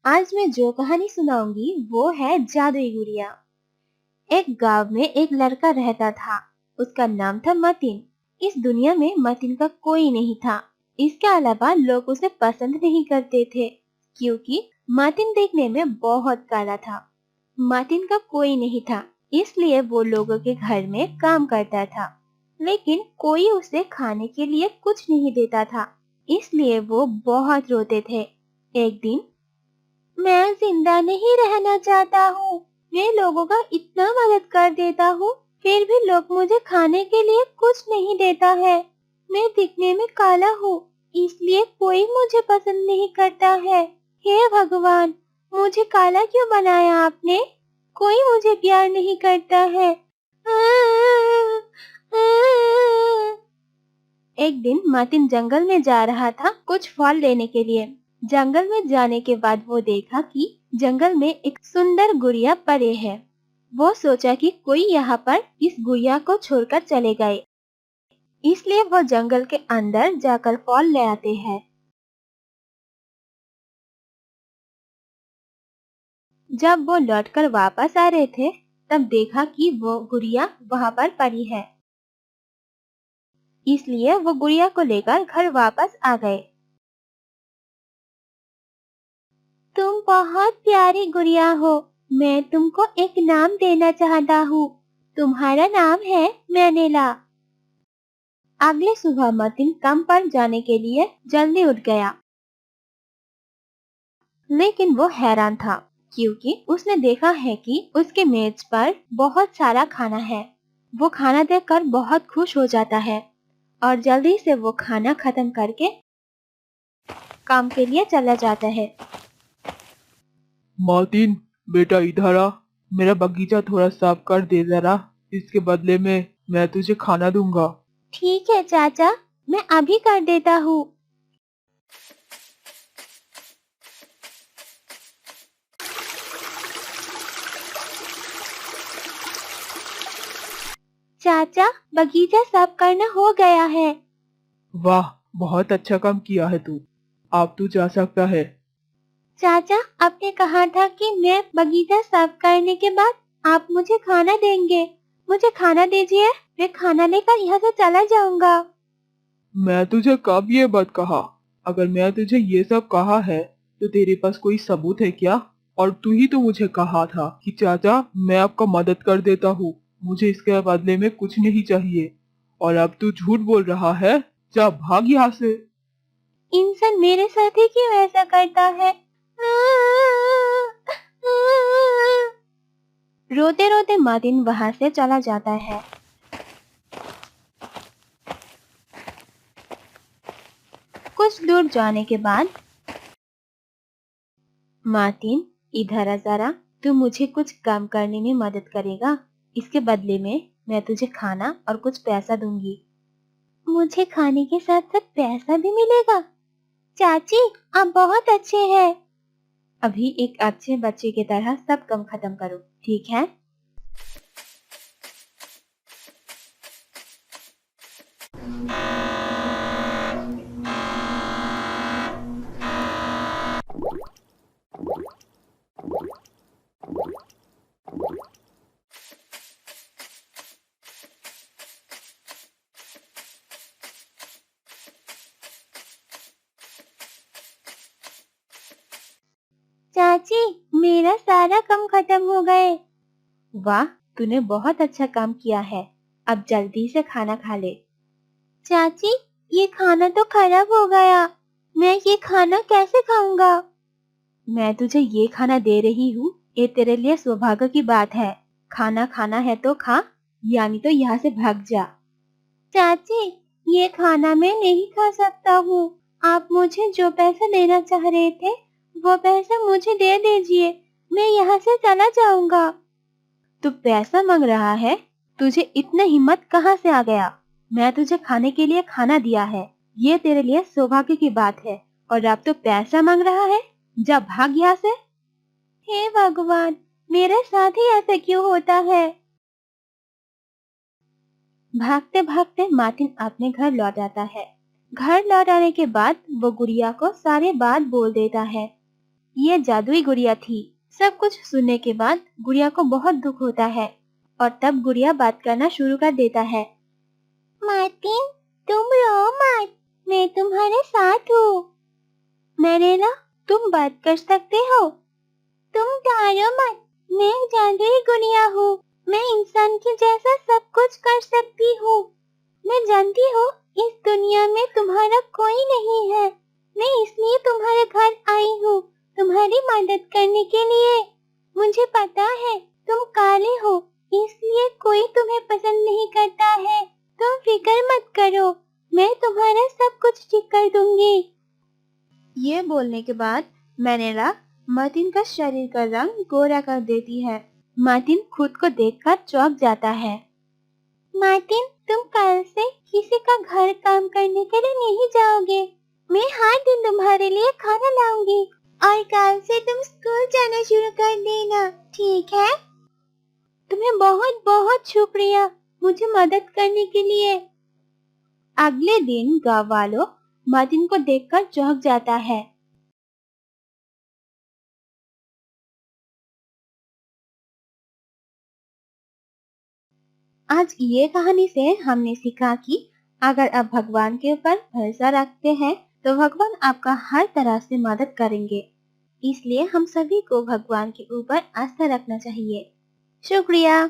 आज मैं जो कहानी सुनाऊंगी वो है जादुई गुड़िया। एक गांव में एक लड़का रहता था। उसका नाम था मतीन। इस दुनिया में मतीन का कोई नहीं था। इसके अलावा लोग उसे पसंद नहीं करते थे क्योंकि मतीन देखने में बहुत काला था। मतीन का कोई नहीं था, इसलिए वो लोगों के घर में काम करता था, लेकिन कोई उसे खाने के लिए कुछ नहीं देता था, इसलिए वो बहुत रोते थे। एक दिन, मैं जिंदा नहीं रहना चाहता हूँ। मैं लोगों का इतना मदद कर देता हूँ, फिर भी लोग मुझे खाने के लिए कुछ नहीं देता है। मैं दिखने में काला हूँ, इसलिए कोई मुझे पसंद नहीं करता है। हे भगवान, मुझे काला क्यों बनाया आपने? कोई मुझे प्यार नहीं करता है। एक दिन मार्टिन जंगल में जा रहा था कुछ फल लेने के लिए। जंगल में जाने के बाद वो देखा कि जंगल में एक सुंदर गुड़िया पड़े है। वो सोचा कि कोई यहाँ पर इस गुड़िया को छोड़कर चले गए, इसलिए वो जंगल के अंदर जाकर फल ले आते हैं। जब वो लौटकर वापस आ रहे थे, तब देखा कि वो गुड़िया वहाँ पर पड़ी है, इसलिए वो गुड़िया को लेकर घर वापस आ गए। तुम बहुत प्यारी गुड़िया हो। मैं तुमको एक नाम देना चाहता हूँ। तुम्हारा नाम है मैनेला। अगले सुबह मतीन काम पर जाने के लिए जल्दी उठ गया, लेकिन वो हैरान था क्योंकि उसने देखा है कि उसके मेज पर बहुत सारा खाना है। वो खाना देखकर बहुत खुश हो जाता है और जल्दी से वो खाना खत्म करके काम के लिए चला जाता है। मार्टिन, बेटा इधर आ। मेरा बगीचा थोड़ा साफ कर दे जरा। इसके बदले में मैं तुझे खाना दूंगा। ठीक है चाचा, मैं अभी कर देता हूँ। चाचा, बगीचा साफ करना हो गया है। वाह, बहुत अच्छा काम किया है तू। अब तू जा सकता है। चाचा, आपने कहा था कि मैं बगीचा साफ करने के बाद आप मुझे खाना देंगे। मुझे खाना दीजिए, मैं खाना लेकर यहाँ से चला जाऊंगा। मैं तुझे कब ये बात कहा? अगर मैं तुझे ये सब कहा है तो तेरे पास कोई सबूत है क्या? और तू ही तो मुझे कहा था कि चाचा, मैं आपका मदद कर देता हूँ, मुझे इसके बदले में कुछ नहीं चाहिए। और अब तू झूठ बोल रहा है। जा भाग यहाँ से। इंसान मेरे साथ ही क्यों ऐसा करता है? रोते रोते मार्टिन वहां से चला जाता है। कुछ दूर जाने के बाद, मार्टिन, इधर आ जरा। तू मुझे कुछ काम करने में मदद करेगा? इसके बदले में मैं तुझे खाना और कुछ पैसा दूंगी। मुझे खाने के साथ साथ पैसा भी मिलेगा? चाची, आप बहुत अच्छे हैं। अभी एक अच्छे बच्चे की तरह सब काम खत्म करो, ठीक है? चाची, मेरा सारा काम खत्म हो गए। वाह, तूने बहुत अच्छा काम किया है। अब जल्दी से खाना खा ले। चाची, ये खाना तो खराब हो गया। मैं ये खाना कैसे खाऊंगा? मैं तुझे ये खाना दे रही हूँ, ये तेरे लिए सौभाग्य की बात है। खाना खाना है तो खा, यानी तो यहाँ से भाग जा। चाची, ये खाना मैं नहीं खा सकता हूँ। आप मुझे जो पैसा देना चाह रहे थे, वो पैसा मुझे दे दीजिए। मैं यहाँ से चला जाऊंगा। तू पैसा मांग रहा है? तुझे इतना हिम्मत कहाँ से आ गया? मैं तुझे खाने के लिए खाना दिया है, ये तेरे लिए सौभाग्य की बात है, और अब तो पैसा मांग रहा है? जा भाग यहाँ से। हे भगवान, मेरे साथ ही ऐसा क्यों होता है? भागते भागते मार्टिन अपने घर लौट आता है। घर लौट आने के बाद वो गुड़िया को सारी बात बोल देता है। ये जादुई गुड़िया थी। सब कुछ सुनने के बाद गुड़िया को बहुत दुख होता है और तब गुड़िया बात करना शुरू कर देता है। मार्टिन, तुम रो मत, मैं तुम्हारे साथ हूँ। मैनेला, तुम बात कर सकते हो। तुम डरो मत, मैं एक जादुई गुड़िया हूँ। मैं इंसान के जैसा सब कुछ कर सकती हूँ। मैं जानती हूँ इस दुनिया में तुम्हारा कोई नहीं है। मैं इसलिए तुम्हारे घर आई हूँ, तुम्हारी मदद करने के लिए। मुझे पता है तुम काले हो, इसलिए कोई तुम्हें पसंद नहीं करता है। तुम फिक्र मत करो, मैं तुम्हारा सब कुछ ठीक कर दूंगी। ये बोलने के बाद मैनेला मार्टिन का शरीर का रंग गोरा कर देती है। मार्टिन खुद को देखकर चौंक जाता है। मार्टिन, तुम कल से किसी का घर काम करने के लिए नहीं जाओगे। मैं हर दिन तुम्हारे लिए खाना लाऊंगी और कल से तुम स्कूल जाना शुरू कर देना, ठीक है? तुम्हें बहुत बहुत शुक्रिया मुझे मदद करने के लिए। अगले दिन गांव वालों मार्टिन को देखकर चौंक जाता है। आज ये कहानी से हमने सीखा कि अगर आप भगवान के ऊपर भरोसा रखते हैं तो भगवान आपका हर तरह से मदद करेंगे। इसलिए हम सभी को भगवान के ऊपर आस्था रखना चाहिए। शुक्रिया।